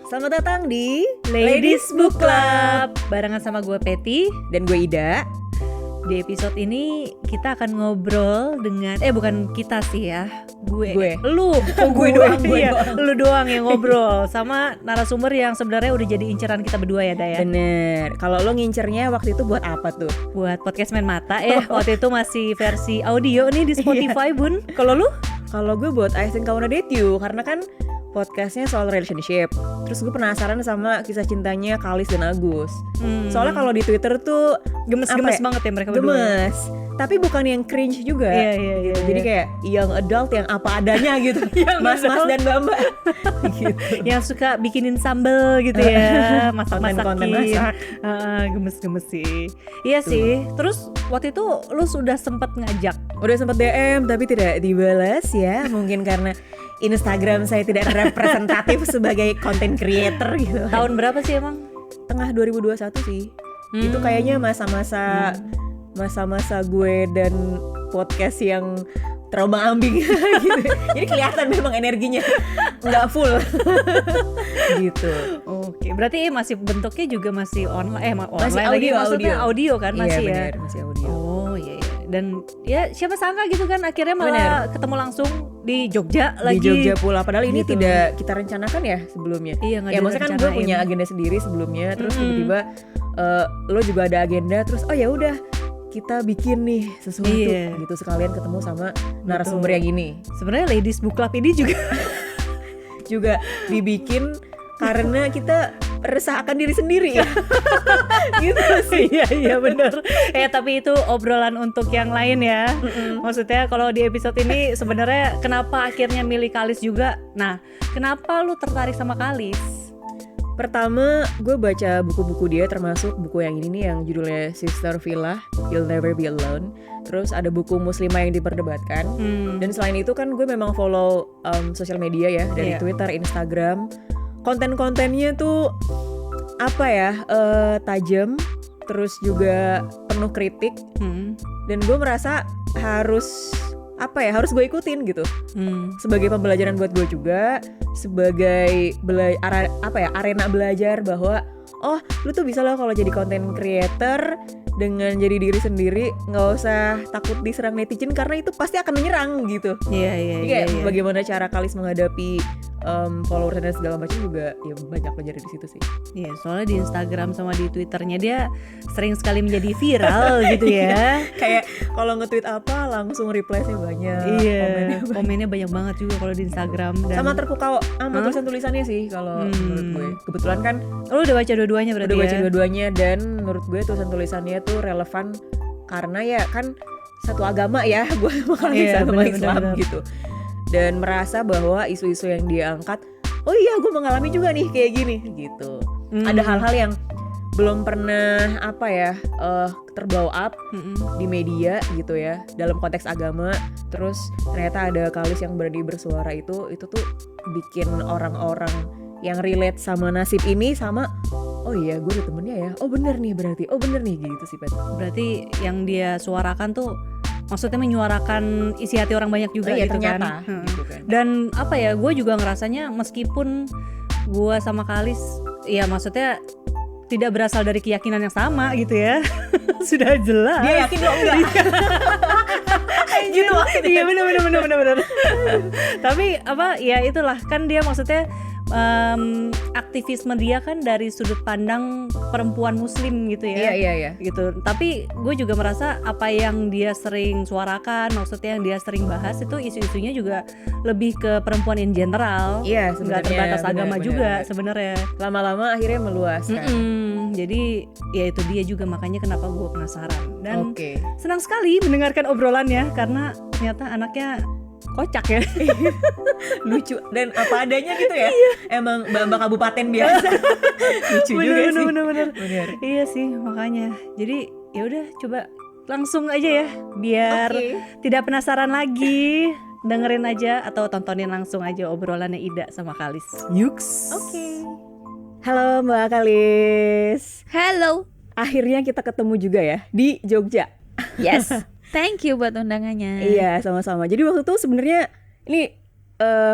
Selamat datang di Ladies Book Club. Barengan sama gue Peti. Dan gue Ida. Di episode ini kita akan ngobrol dengan bukan kita sih ya. Gue. Lu. Gue doang. Lu doang yang ngobrol sama narasumber yang sebenarnya udah jadi inceran kita berdua ya, Daya. Bener. Kalau lo ngincernya waktu itu buat apa tuh? Buat podcast Main Mata ya. Waktu itu masih versi audio nih di Spotify, Bun. Kalau lu? Kalau gue buat I Think I Wanna Date You, karena kan podcastnya soal relationship. Terus gue penasaran sama kisah cintanya Kalis dan Agus. Soalnya kalau di Twitter tuh gemes banget ya mereka berdua. Gemes. Tapi bukan yang cringe juga. Iya. Jadi kayak young adult yang apa adanya gitu. Mas-mas dan mbak-mbak gitu. Yang suka bikinin sambel gitu ya. Masak-masakin. Konten masak. Gemes-gemes sih. Iya sih. Terus waktu itu lu sudah sempat ngajak. Udah sempat DM tapi tidak dibalas ya. Mungkin karena Instagram saya tidak representatif sebagai content creator gitu. Tahun berapa sih emang? Tengah 2021 sih. Itu kayaknya masa-masa gue dan podcast yang terombang-ambing gitu. Jadi kelihatan memang energinya nggak full gitu. Oke, berarti masih bentuknya juga masih online Masih lagi, maksudnya audio kan masih iya, ya. Bener, masih audio. Oh iya. Dan ya siapa sangka gitu kan akhirnya malah ketemu langsung di Jogja lagi. Di Jogja pula, padahal ini gitu. Tidak kita rencanakan ya sebelumnya. Iya, nggak ya maksudnya kan gue direncanain. punya agenda sendiri sebelumnya, terus tiba-tiba lo juga ada agenda, terus oh ya udah kita bikin nih sesuatu gitu, sekalian ketemu sama narasumber yang ini. Sebenarnya Ladies Book Club ini juga dibikin karena kita resah akan diri sendiri ya. Gitu sih. Iya benar. Tapi itu obrolan untuk yang lain ya. Maksudnya kalau di episode ini sebenarnya kenapa akhirnya milih Kalis juga. Nah, kenapa lu tertarik sama Kalis? Pertama, gue baca buku-buku dia, termasuk buku yang ini nih yang judulnya Sister Villa, You'll Never Be Alone. Terus ada buku Muslimah yang diperdebatkan. Dan selain itu kan gue memang follow sosial media ya, dari Twitter, Instagram. Konten-kontennya tuh tajam, terus juga penuh kritik. Dan gue merasa harus gue ikutin gitu. Sebagai pembelajaran buat gue juga, sebagai arena belajar bahwa lu tuh bisa loh kalau jadi content creator dengan jadi diri sendiri, nggak usah takut diserang netizen karena itu pasti akan menyerang gitu. Iya. Bagaimana cara Kalis menghadapi followers dan segala macam juga ya banyak belajar di situ sih. Iya, soalnya di Instagram sama di Twitternya dia sering sekali menjadi viral gitu ya. Kayak kalau nge-tweet apa langsung reply-nya banyak. Iya, komennya banyak banget juga kalau di Instagram. Dan sama terpukau sama tulisan-tulisannya sih kalau menurut gue. Kebetulan kan lu udah baca dua-duanya berarti udah baca dua-duanya, dan menurut gue tulisan-tulisannya tuh relevan karena ya kan satu agama ya, gue sama agama Islam gitu. Dan merasa bahwa isu-isu yang dia angkat, oh iya gue mengalami juga nih kayak gini gitu. Ada hal-hal yang belum pernah terblow up di media gitu ya, dalam konteks agama. Terus ternyata ada Kalis yang berani bersuara, itu tuh bikin orang-orang yang relate sama nasib ini sama oh iya gue ada temennya ya, oh bener nih gitu sih Pet. Berarti yang dia suarakan tuh maksudnya menyuarakan isi hati orang banyak juga gitu ternyata, kan. gitu kan. Dan gue juga ngerasanya meskipun gue sama Kalis ya maksudnya tidak berasal dari keyakinan yang sama gitu ya. Sudah jelas. Dia yakin lo enggak? Gitu maksudnya. Iya benar. Tapi ya itulah kan dia maksudnya aktivisme dia kan dari sudut pandang perempuan muslim gitu ya. Iya. Gitu. Tapi gue juga merasa apa yang dia sering suarakan, maksudnya yang dia sering bahas itu isu-isunya juga lebih ke perempuan in general. Iya, nggak terbatas agama juga sebenarnya. Lama-lama akhirnya meluas kan. Jadi ya itu dia juga makanya kenapa gue penasaran. Dan senang sekali mendengarkan obrolannya karena ternyata anaknya kocak ya. Lucu dan apa adanya gitu ya. Emang mbak kabupaten biasa. Lucu juga sih. Bener. Iya sih makanya. Jadi ya udah coba langsung aja ya biar tidak penasaran lagi. Dengerin aja atau tontonin langsung aja obrolannya Ida sama Kalis. Yuks. Halo Mbak Kalis. Halo. Akhirnya kita ketemu juga ya di Jogja. Yes. Thank you buat undangannya. Iya, sama-sama. Jadi waktu itu sebenarnya ini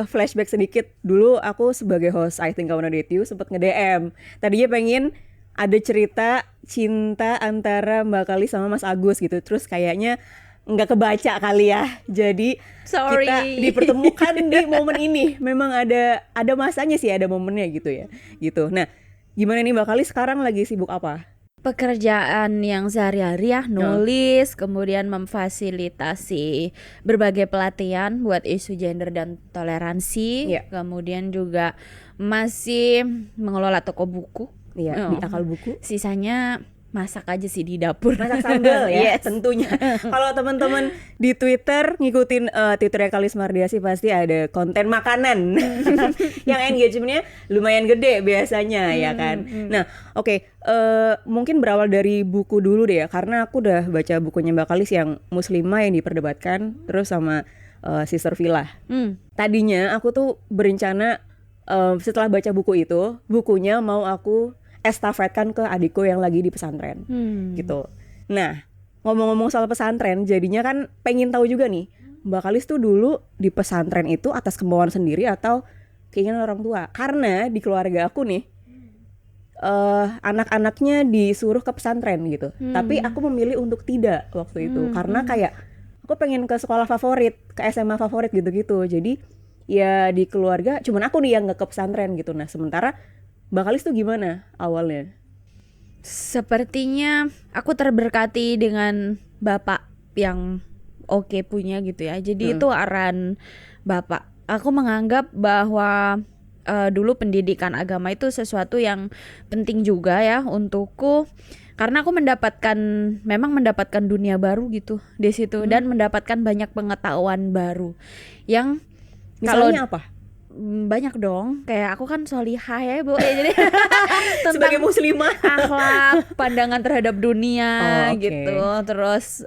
flashback sedikit. Dulu aku sebagai host I Think I Wanna Date You sempet nge-DM. Tadinya pengen ada cerita cinta antara Mbak Kali sama Mas Agus gitu. Terus kayaknya nggak kebaca kali ya. Jadi Sorry. kita dipertemukan di momen ini. Memang ada masanya sih, ada momennya gitu ya. Gitu. Nah, gimana nih Mbak Kali sekarang lagi sibuk apa? Pekerjaan yang sehari-hari ya, nulis, kemudian memfasilitasi berbagai pelatihan buat isu gender dan toleransi, kemudian juga masih mengelola toko buku. Iya, di Akal Buku. Sisanya masak aja sih di dapur. Masak sambal ya, Yes. tentunya. Kalau teman-teman di Twitter ngikutin Twitternya Kalis Mardiasi pasti ada konten makanan yang engagementnya lumayan gede biasanya ya kan. Nah, oke, mungkin berawal dari buku dulu deh ya, karena aku udah baca bukunya Mbak Kalis yang Muslimah yang diperdebatkan, terus sama Sister Villa. Tadinya aku tuh berencana setelah baca buku itu, bukunya mau aku estafetkan ke adikku yang lagi di pesantren gitu. Nah, ngomong-ngomong soal pesantren, jadinya kan pengen tahu juga nih, Mbak Kalis tuh dulu di pesantren itu atas kemauan sendiri atau keinginan orang tua? Karena di keluarga aku nih, anak-anaknya disuruh ke pesantren gitu. Tapi aku memilih untuk tidak waktu itu, karena kayak aku pengen ke sekolah favorit, ke SMA favorit gitu-gitu. Jadi ya di keluarga cuman aku nih yang nggak ke pesantren gitu. Nah, sementara Mbak Kalis tuh gimana awalnya? Sepertinya aku terberkati dengan bapak yang oke punya gitu ya. Jadi itu arahan bapak. Aku menganggap bahwa dulu pendidikan agama itu sesuatu yang penting juga ya untukku. Karena aku memang mendapatkan dunia baru gitu di situ dan mendapatkan banyak pengetahuan baru. Yang Misalnya apa? Banyak dong, kayak aku kan solihah ya Bu ya, jadi Sebagai muslimah, akhlak, pandangan terhadap dunia gitu. Terus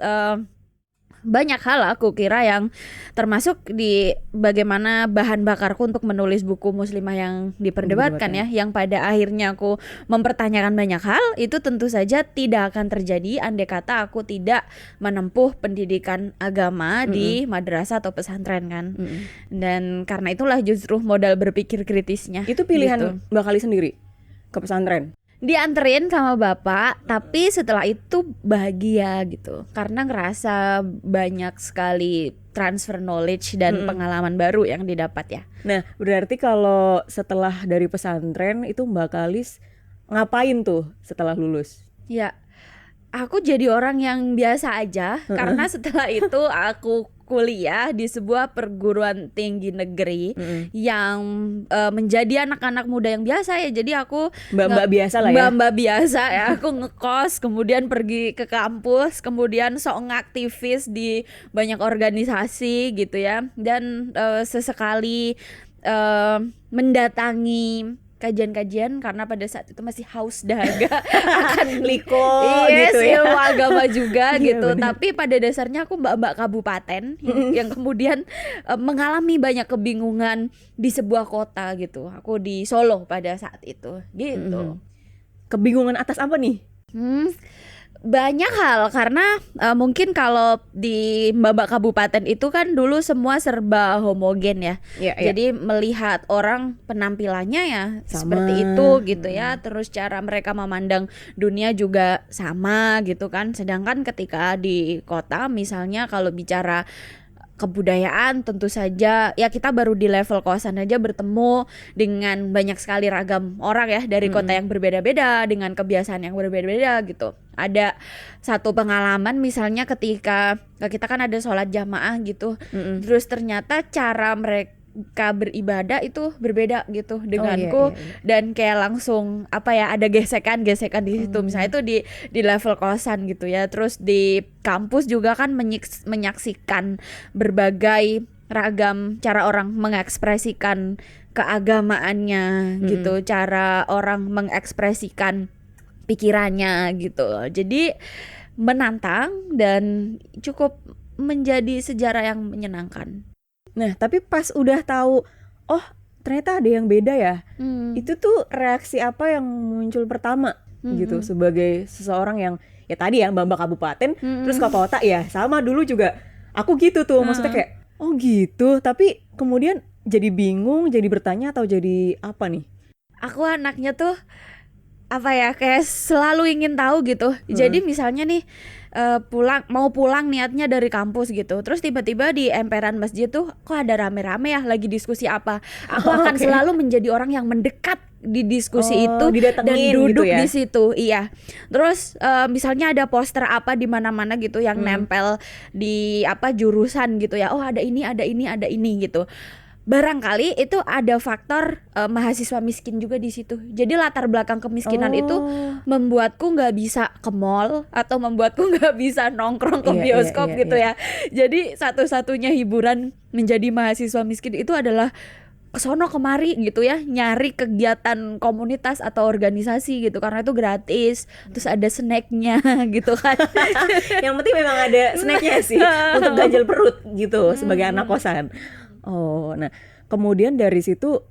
banyak hal aku kira yang termasuk di bagaimana bahan bakarku untuk menulis buku Muslimah yang diperdebatkan ya, yang pada akhirnya aku mempertanyakan banyak hal. Itu tentu saja tidak akan terjadi andai kata aku tidak menempuh pendidikan agama di madrasah atau pesantren kan. Dan karena itulah justru modal berpikir kritisnya. Itu pilihan gitu. Mbak Kalis sendiri ke pesantren? Dianterin sama bapak, tapi setelah itu bahagia gitu karena ngerasa banyak sekali transfer knowledge dan pengalaman baru yang didapat ya. Nah, berarti kalau setelah dari pesantren itu Mbak Kalis ngapain tuh setelah lulus? Ya, aku jadi orang yang biasa aja karena setelah itu aku kuliah di sebuah perguruan tinggi negeri yang menjadi anak-anak muda yang biasa ya. Jadi aku Mbak-mbak biasa lah ya. Mbak-mbak biasa ya. Aku ngekos, kemudian pergi ke kampus, kemudian sok ngaktivis di banyak organisasi gitu ya. Dan sesekali mendatangi kajian-kajian karena pada saat itu masih haus dahaga akan liko gitu ya. ilmu agama juga gitu. Bener. Tapi pada dasarnya aku mbak-mbak kabupaten yang kemudian mengalami banyak kebingungan di sebuah kota gitu. Aku di Solo pada saat itu gitu. Kebingungan atas apa nih? Banyak hal karena mungkin kalau di mbak-mbak kabupaten itu kan dulu semua serba homogen ya. Jadi melihat orang penampilannya ya seperti itu gitu ya. Terus cara mereka memandang dunia juga sama gitu kan. Sedangkan ketika di kota misalnya kalau bicara kebudayaan tentu saja ya kita baru di level kosan aja bertemu dengan banyak sekali ragam orang ya dari kota yang berbeda-beda dengan kebiasaan yang berbeda-beda gitu. Ada satu pengalaman misalnya ketika kita kan ada sholat jamaah gitu, terus ternyata cara mereka beribadah itu berbeda gitu denganku. Dan kayak langsung apa ya ada gesekan di situ misalnya itu di level kosan gitu ya. Terus di kampus juga kan menyaksikan berbagai ragam cara orang mengekspresikan keagamaannya gitu, cara orang mengekspresikan pikirannya gitu. Jadi menantang dan cukup menjadi sejarah yang menyenangkan. Nah, tapi pas udah tahu, oh ternyata ada yang beda ya. Itu tuh reaksi apa yang muncul pertama gitu sebagai seseorang yang ya tadi ya mbak-mbak kabupaten terus ke kota ya sama dulu juga aku gitu tuh maksudnya kayak oh gitu tapi kemudian jadi bingung, jadi bertanya atau jadi apa nih? Aku anaknya tuh apa ya, kayak selalu ingin tahu gitu. Jadi misalnya nih mau pulang niatnya dari kampus gitu, terus tiba-tiba di emperan masjid tuh kok ada rame-rame ya, lagi diskusi apa. Aku akan selalu menjadi orang yang mendekat di diskusi itu dan duduk gitu ya? di situ. Iya. Terus misalnya ada poster apa di mana-mana gitu yang nempel di apa jurusan gitu ya. Oh, ada ini gitu. Barangkali itu ada faktor mahasiswa miskin juga di situ. Jadi latar belakang kemiskinan itu membuatku nggak bisa ke mall atau membuatku nggak bisa nongkrong ke bioskop gitu ya. Jadi satu-satunya hiburan menjadi mahasiswa miskin itu adalah kesono kemari gitu ya, nyari kegiatan komunitas atau organisasi gitu, karena itu gratis, terus ada snacknya gitu kan. Yang penting memang ada snacknya sih untuk ganjal perut gitu sebagai anak kosan. Oh, nah kemudian dari situ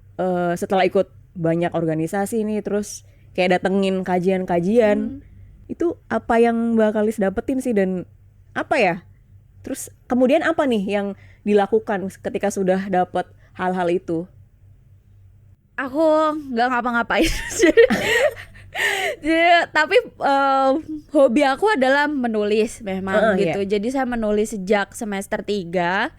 setelah ikut banyak organisasi nih, terus kayak datengin kajian-kajian, itu apa yang Mbak Kalis dapetin sih, dan apa ya? Terus kemudian apa nih yang dilakukan ketika sudah dapet hal-hal itu? Aku nggak ngapa-ngapain. Tapi hobi aku adalah menulis memang gitu. Jadi saya menulis sejak semester 3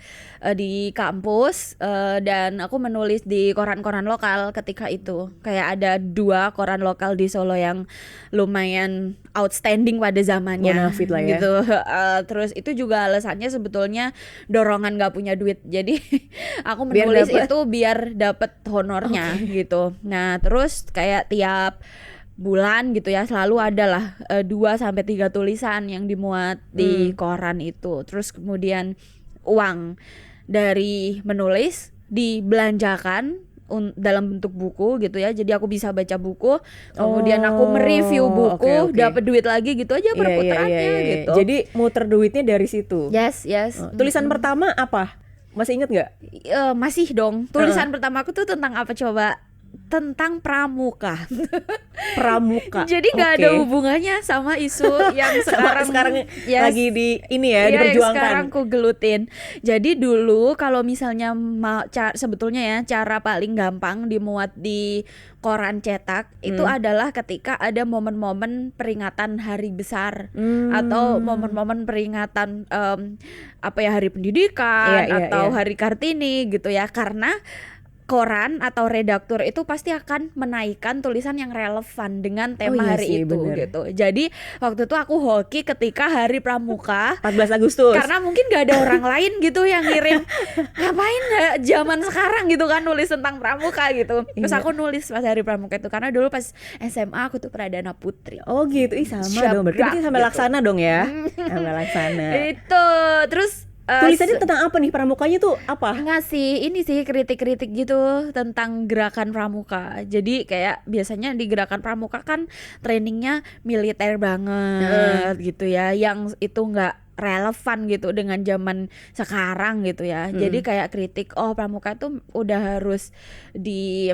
di kampus, dan aku menulis di koran-koran lokal ketika itu. Kayak ada 2 koran lokal di Solo yang lumayan outstanding pada zamannya. Bonafit lah ya. Gitu. Terus itu juga alasannya sebetulnya dorongan nggak punya duit. Jadi aku menulis itu biar dapet honornya gitu. Nah, terus kayak tiap bulan gitu ya selalu ada lah 2-3 tulisan yang dimuat di koran itu. Terus kemudian uang dari menulis dibelanjakan dalam bentuk buku gitu ya. Jadi aku bisa baca buku, kemudian aku mereview buku, dapat duit lagi gitu aja perputarannya gitu. Jadi muter duitnya dari situ. Yes. Tulisan pertama apa? Masih inget nggak? Masih dong. Tulisan pertama aku tuh tentang apa coba? Tentang pramuka. Pramuka. Jadi nggak ada hubungannya sama isu yang sekarang lagi di ini ya, diperjuangkan. Yang sekarang ku gelutin. Jadi dulu kalau misalnya sebetulnya ya cara paling gampang dimuat di koran cetak itu adalah ketika ada momen-momen peringatan hari besar atau momen-momen peringatan hari pendidikan atau hari Kartini gitu ya, karena koran atau redaktur itu pasti akan menaikkan tulisan yang relevan dengan tema hari itu gitu. Jadi waktu itu aku hoki ketika hari pramuka 14 Agustus. Karena mungkin gak ada orang lain gitu yang ngirim. Ngapain zaman sekarang gitu kan nulis tentang pramuka gitu. Terus aku nulis pas hari pramuka itu karena dulu pas SMA aku tuh Pradana Putri. Oh gitu, sama dong. Berarti sama gitu. Laksana dong ya. Sama Laksana. Itu terus tulisannya tentang apa nih, pramukanya tuh apa? Ini sih kritik-kritik gitu tentang gerakan pramuka. Jadi kayak biasanya di gerakan pramuka kan trainingnya militer banget gitu ya, yang itu nggak relevan gitu dengan zaman sekarang gitu ya. Jadi kayak kritik pramuka tuh udah harus di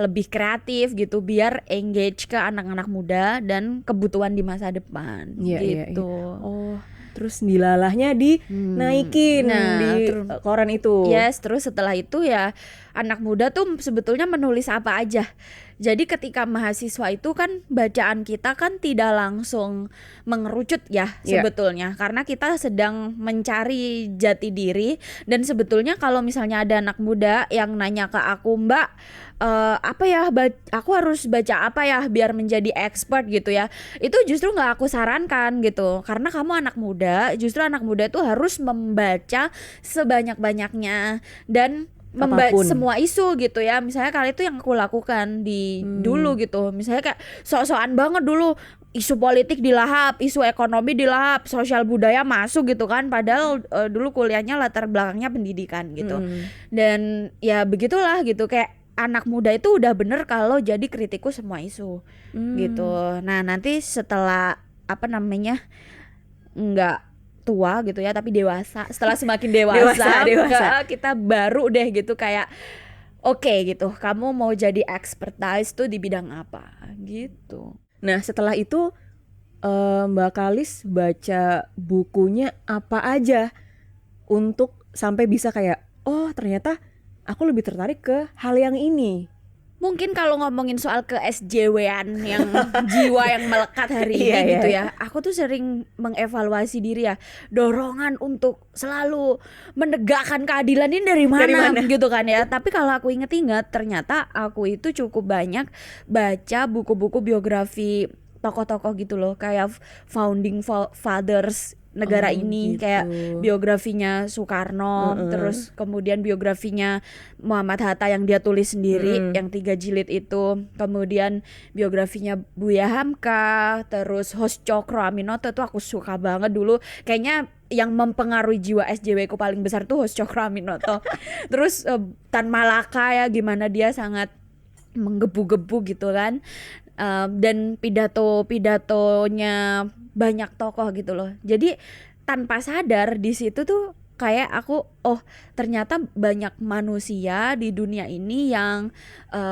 lebih kreatif gitu biar engage ke anak-anak muda dan kebutuhan di masa depan gitu. Oh. Terus dilalahnya dinaikin di koran itu. Yes, terus setelah itu ya anak muda tuh sebetulnya menulis apa aja. Jadi ketika mahasiswa itu kan bacaan kita kan tidak langsung mengerucut ya sebetulnya. Karena kita sedang mencari jati diri. Dan sebetulnya kalau misalnya ada anak muda yang nanya ke aku, Mbak, aku harus baca apa ya biar menjadi expert gitu ya, itu justru nggak aku sarankan gitu, karena kamu anak muda, justru anak muda itu harus membaca sebanyak-banyaknya dan membaca semua isu gitu ya. Misalnya kali itu yang aku lakukan di dulu gitu, misalnya kayak sok-sokan banget dulu isu politik dilahap, isu ekonomi dilahap, sosial budaya masuk gitu kan, padahal dulu kuliahnya latar belakangnya pendidikan gitu. Dan ya begitulah gitu, kayak anak muda itu udah bener kalau jadi kritikus semua isu gitu. Nah nanti setelah nggak tua gitu ya tapi dewasa, setelah semakin dewasa. Kita baru deh gitu kayak oke gitu, kamu mau jadi expertise tuh di bidang apa gitu. Nah setelah itu Mbak Kalis baca bukunya apa aja untuk sampai bisa kayak ternyata aku lebih tertarik ke hal yang ini. Mungkin kalau ngomongin soal ke SJW-an yang jiwa yang melekat hari ini Iya, gitu iya. ya. Aku tuh sering mengevaluasi diri ya. Dorongan untuk selalu menegakkan keadilan ini dari mana gitu kan ya. Tapi kalau aku inget-inget ternyata aku itu cukup banyak baca buku-buku biografi tokoh-tokoh gitu loh. Kayak founding fathers negara ini, gitu. kayak biografinya Soekarno, terus kemudian biografinya Muhammad Hatta yang dia tulis sendiri, yang 3 jilid itu, kemudian biografinya Buya Hamka, terus Hos Cokro Aminoto itu aku suka banget dulu. Kayaknya yang mempengaruhi jiwa SJW ku paling besar tuh Hos Cokro Aminoto. Terus Tan Malaka ya, gimana dia sangat menggebu-gebu gitu kan. Dan pidatonya banyak tokoh gitu loh. Jadi tanpa sadar di situ tuh kayak aku ternyata banyak manusia di dunia ini yang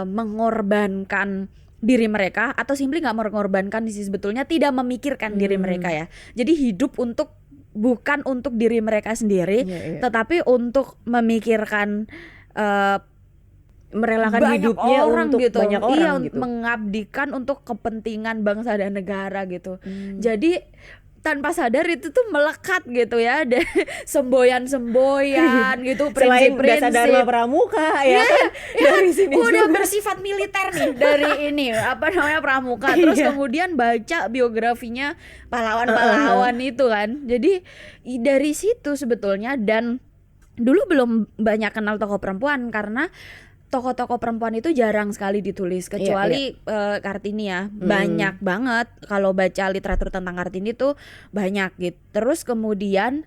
mengorbankan diri mereka, atau simply nggak mengorbankan sih, sebetulnya tidak memikirkan diri mereka ya. Jadi hidup bukan untuk diri mereka sendiri, tetapi untuk memikirkan merelakan banyak hidupnya orang untuk gitu. banyak orang iya, gitu. Mengabdikan untuk kepentingan bangsa dan negara gitu. Jadi tanpa sadar itu tuh melekat gitu ya, semboyan-semboyan gitu, Selain Dasar Dharma prinsip-prinsip. Pramuka ya kan? Dari sini Udah juga. bersifat militer nih dari ini apa namanya pramuka. Terus kemudian baca biografinya pahlawan-pahlawan itu kan. Jadi dari situ sebetulnya, dan dulu belum banyak kenal tokoh perempuan karena tokoh-tokoh perempuan itu jarang sekali ditulis, kecuali Kartini ya. Banyak banget kalau baca literatur tentang Kartini tuh banyak gitu. Terus kemudian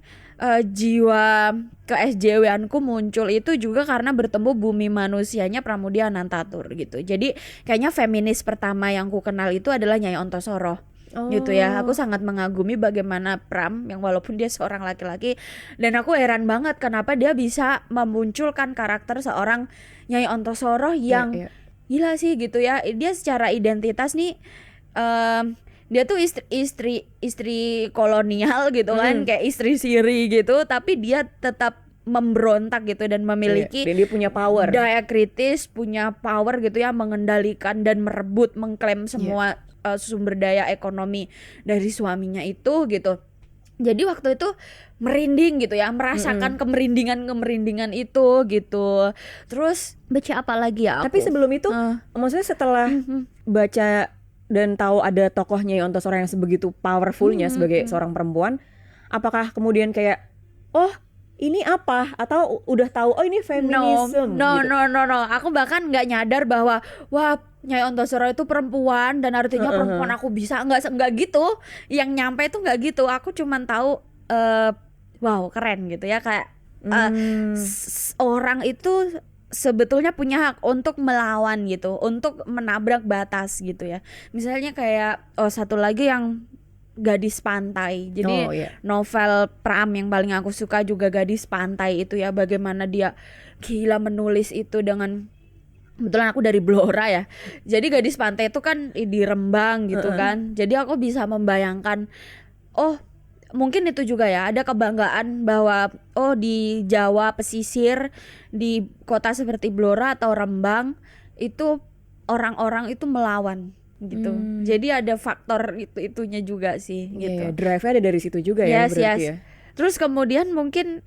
jiwa ke-SJW-anku muncul itu juga karena bertemu bumi manusianya Pramudia Anantatur gitu. Jadi kayaknya feminis pertama yang ku kenal itu adalah Nyai Ontosoroh. Gitu ya, aku sangat mengagumi bagaimana Pram yang walaupun dia seorang laki-laki, dan aku heran banget kenapa dia bisa memunculkan karakter seorang Nyai Ontosoroh yang gila sih gitu ya. Dia secara identitas nih dia tuh istri kolonial gitu kan, kayak istri siri gitu, tapi dia tetap memberontak gitu dan memiliki dan dia punya power, daya kritis, punya power gitu ya, mengendalikan dan merebut, mengklaim semua sumber daya ekonomi dari suaminya itu gitu. Jadi waktu itu merinding gitu ya, merasakan kemerindingan itu gitu. Terus baca apa lagi ya aku? Tapi sebelum itu maksudnya setelah baca dan tahu ada tokoh Nyai Ontosoroh yang sebegitu powerfulnya sebagai seorang perempuan, apakah kemudian kayak ini apa? Atau udah tahu ini feminisme No. gitu? No. Aku bahkan nggak nyadar bahwa wah, Nyai Ontosoroh itu perempuan dan artinya perempuan aku bisa, nggak gitu. Yang nyampe itu nggak gitu. Aku cuman tahu wow, keren gitu ya, kayak orang itu sebetulnya punya hak untuk melawan gitu, untuk menabrak batas gitu ya. Misalnya kayak satu lagi yang Gadis Pantai. Jadi novel Pram yang paling aku suka juga Gadis Pantai itu ya, bagaimana dia gila menulis itu dengan, kebetulan aku dari Blora ya. Jadi Gadis Pantai itu kan di Rembang gitu kan. Jadi aku bisa membayangkan mungkin itu juga ya, ada kebanggaan bahwa di Jawa pesisir, di kota seperti Blora atau Rembang itu orang-orang itu melawan gitu. Jadi ada faktor itunya juga sih gitu. Drive-nya ada dari situ juga ya berarti ya. Terus kemudian mungkin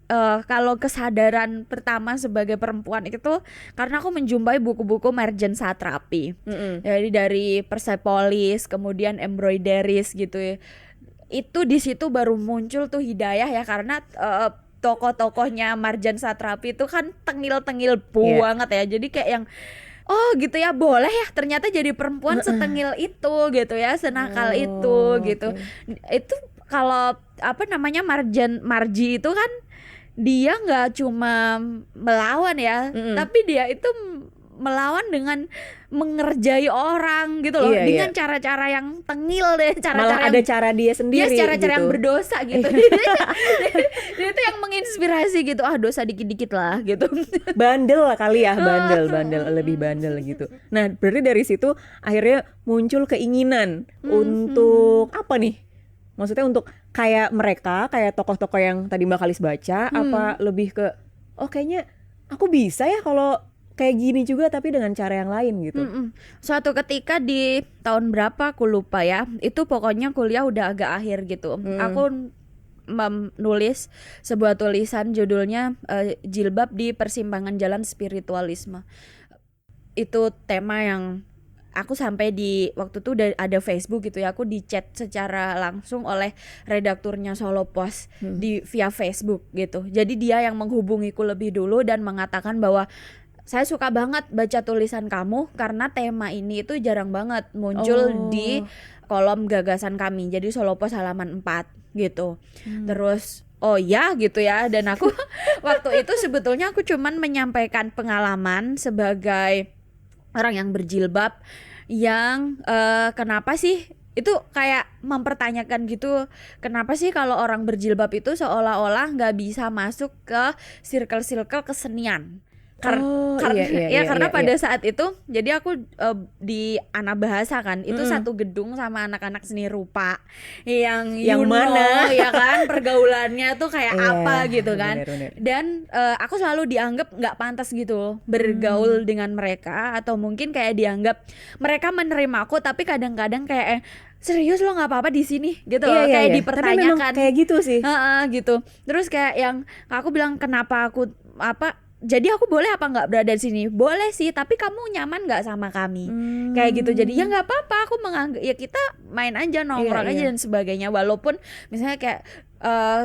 kalau kesadaran pertama sebagai perempuan itu karena aku menjumpai buku-buku Merjen Satrapi. Jadi dari Persepolis, kemudian Embroideries gitu ya. Itu di situ baru muncul tuh hidayah ya, karena tokoh-tokohnya Marjan Satrapi itu kan tengil-tengil banget ya. Jadi kayak yang gitu ya, boleh ya ternyata jadi perempuan setengil itu gitu ya, senakal itu gitu. Itu kalau apa namanya Marji itu kan dia nggak cuma melawan ya, tapi dia itu melawan dengan mengerjai orang gitu loh, dengan cara-cara yang tengil deh, malah ada cara dia sendiri, cara-cara gitu. yang berdosa gitu. Dia itu yang menginspirasi gitu, dosa dikit-dikit lah gitu. Bandel lah kali ya, bandel lebih bandel gitu. Nah berarti dari situ akhirnya muncul keinginan untuk apa nih? Maksudnya untuk kayak mereka, kayak tokoh-tokoh yang tadi Mbak Kalis baca, apa lebih ke kayaknya aku bisa ya kalau kayak gini juga tapi dengan cara yang lain gitu. Suatu ketika di tahun berapa aku lupa ya, itu pokoknya kuliah udah agak akhir gitu. Aku menulis sebuah tulisan judulnya Jilbab di Persimpangan Jalan Spiritualisme. Itu tema yang aku sampai di waktu itu ada Facebook gitu ya, aku di chat secara langsung oleh redakturnya Solo Post via Facebook gitu. Jadi dia yang menghubungiku lebih dulu dan mengatakan bahwa saya suka banget baca tulisan kamu karena tema ini itu jarang banget muncul di kolom gagasan kami. Jadi Solo Post halaman 4 gitu. Terus oh ya gitu ya, dan aku waktu itu sebetulnya aku cuman menyampaikan pengalaman sebagai orang yang berjilbab yang kenapa sih itu kayak mempertanyakan gitu, kenapa sih kalau orang berjilbab itu seolah-olah nggak bisa masuk ke circle-circle kesenian. Karena pada saat itu jadi aku di anak bahasa kan itu satu gedung sama anak-anak seni rupa yang mana ya kan pergaulannya tuh kayak apa gitu kan. Bener. Dan aku selalu dianggap nggak pantas gitu bergaul dengan mereka, atau mungkin kayak dianggap mereka menerima aku tapi kadang-kadang kayak serius lo nggak apa-apa di sini gitu kayak dipertanyakan. Tapi memang kayak gitu sih. Gitu. Terus kayak yang aku bilang kenapa aku jadi aku boleh apa nggak berada di sini? Boleh sih, tapi kamu nyaman nggak sama kami? Kayak gitu. Jadi ya nggak apa-apa, aku menganggap ya kita main aja, nongkrong aja dan sebagainya. Walaupun misalnya kayak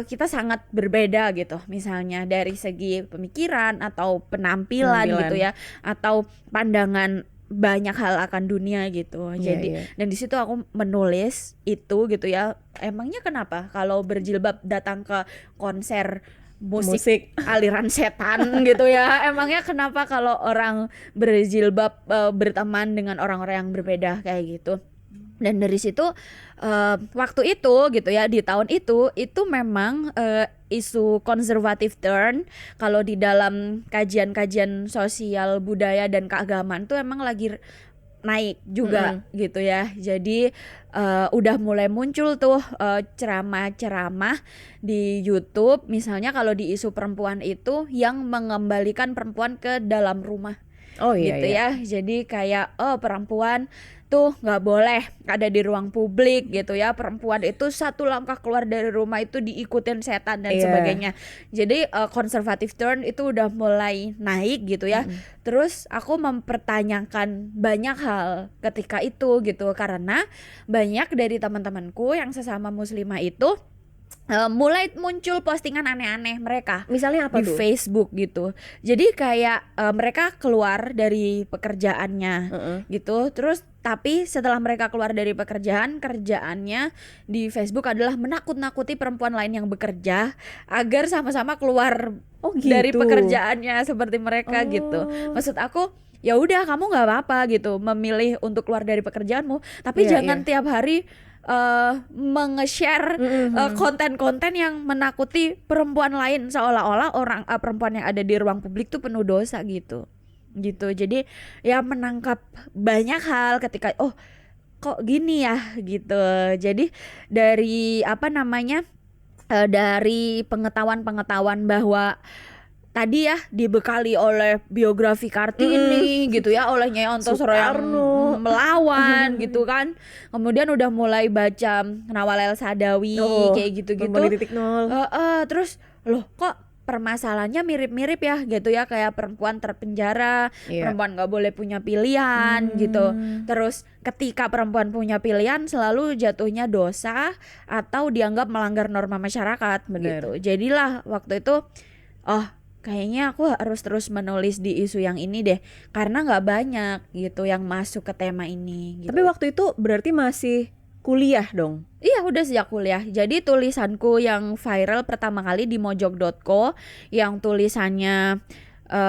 kita sangat berbeda gitu, misalnya dari segi pemikiran atau penampilan gitu ya, atau pandangan banyak hal akan dunia gitu. Jadi dan di situ aku menulis itu gitu ya. Emangnya kenapa kalau berjilbab datang ke konser musik aliran setan gitu ya? Emangnya kenapa kalau orang berjilbab berteman dengan orang-orang yang berbeda kayak gitu? Dan dari situ waktu itu gitu ya, di tahun itu memang isu konservatif turn kalau di dalam kajian-kajian sosial budaya dan keagamaan tuh emang lagi naik juga gitu ya. Jadi udah mulai muncul tuh ceramah-ceramah di YouTube misalnya kalau di isu perempuan itu yang mengembalikan perempuan ke dalam rumah. Gitu ya. Jadi kayak perempuan tuh nggak boleh ada di ruang publik gitu ya, perempuan itu satu langkah keluar dari rumah itu diikutin setan dan sebagainya. Jadi konservatif turn itu udah mulai naik gitu ya. Terus aku mempertanyakan banyak hal ketika itu gitu, karena banyak dari teman-temanku yang sesama muslimah itu mulai muncul postingan aneh-aneh mereka. Misalnya apa di tuh? Facebook gitu. Jadi kayak mereka keluar dari pekerjaannya gitu. Terus tapi setelah mereka keluar dari kerjaannya di Facebook adalah menakut-nakuti perempuan lain yang bekerja agar sama-sama keluar dari pekerjaannya seperti mereka gitu. Maksud aku ya udah, kamu nggak apa-apa gitu memilih untuk keluar dari pekerjaanmu, tapi jangan tiap hari menge-share konten-konten yang menakuti perempuan lain seolah-olah orang perempuan yang ada di ruang publik tuh penuh dosa gitu. Jadi ya menangkap banyak hal ketika kok gini ya gitu. Jadi dari dari pengetahuan bahwa tadi ya dibekali oleh biografi Kartini gitu ya, oleh Nyai Ontosoro yang melawan gitu kan. Kemudian udah mulai baca Nawalel Sadawi kayak gitu-gitu. Terus loh kok permasalahannya mirip-mirip ya gitu ya, kayak perempuan terpenjara, perempuan nggak boleh punya pilihan gitu. Terus ketika perempuan punya pilihan selalu jatuhnya dosa atau dianggap melanggar norma masyarakat gitu. Jadilah waktu itu kayaknya aku harus terus menulis di isu yang ini deh, karena nggak banyak gitu yang masuk ke tema ini gitu. Tapi waktu itu berarti masih kuliah dong? Iya, udah sejak kuliah. Jadi tulisanku yang viral pertama kali di mojok.co yang tulisannya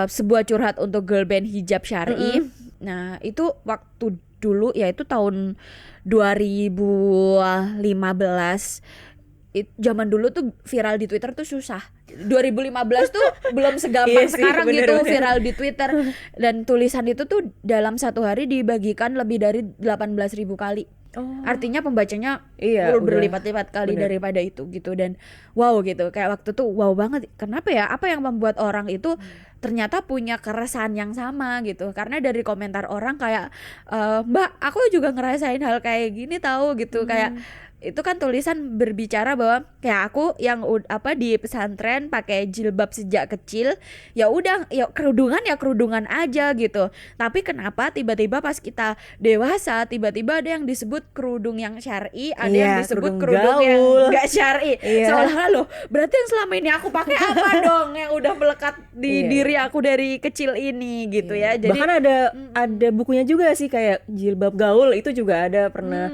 sebuah curhat untuk girl band hijab syar'i. Nah itu waktu dulu ya, itu tahun 2015. Zaman dulu tuh viral di Twitter tuh susah. 2015 tuh belum segampang sekarang gitu viral di Twitter. Dan tulisan itu tuh dalam satu hari dibagikan lebih dari 18.000 kali. Artinya pembacanya berlipat-lipat kali daripada itu gitu. Dan wow gitu, kayak waktu tuh wow banget. Kenapa ya? Apa yang membuat orang itu ternyata punya keresahan yang sama gitu. Karena dari komentar orang kayak Mbak, aku juga ngerasain hal kayak gini tahu gitu. Kayak itu kan tulisan berbicara bahwa kayak aku yang di pesantren pakai jilbab sejak kecil, ya udah ya kerudungan aja gitu. Tapi kenapa tiba-tiba pas kita dewasa tiba-tiba ada yang disebut kerudung yang syar'i, ada yang disebut kerudung yang enggak syar'i. Seolah-olah loh, berarti yang selama ini aku pakai apa dong yang udah melekat di diri aku dari kecil ini gitu ya. Jadi bahkan ada bukunya juga sih kayak jilbab gaul, itu juga ada pernah.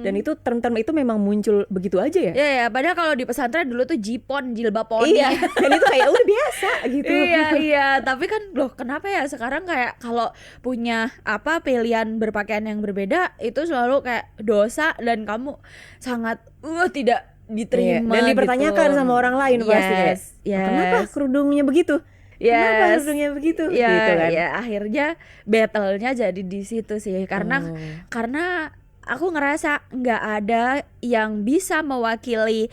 Dan itu term-term itu memang muncul begitu aja ya? Iya, padahal kalau di pesantren dulu tuh jipon, jilbab poni. Iya, dan itu kayak udah biasa gitu. Iya, tapi kan loh kenapa ya sekarang kayak kalau punya pilihan berpakaian yang berbeda itu selalu kayak dosa dan kamu sangat tidak diterima dan dipertanyakan gitu. sama orang lain pasti kayak, kenapa kerudungnya begitu? Kenapa kerudungnya begitu? Gitu kan. Ya akhirnya battle-nya jadi di situ sih karena aku ngerasa nggak ada yang bisa mewakili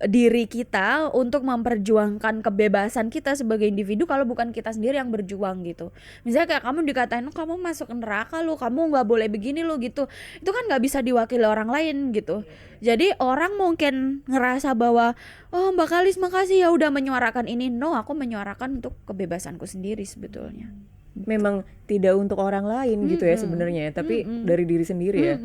diri kita untuk memperjuangkan kebebasan kita sebagai individu kalau bukan kita sendiri yang berjuang gitu. Misalnya kayak kamu dikatain kamu masuk neraka lu, kamu nggak boleh begini lu gitu, itu kan nggak bisa diwakili orang lain gitu. Jadi orang mungkin ngerasa bahwa Mbak Kalis makasih ya udah menyuarakan ini. No, aku menyuarakan untuk kebebasanku sendiri sebetulnya. Memang tidak untuk orang lain gitu ya sebenarnya, tapi dari diri sendiri ya.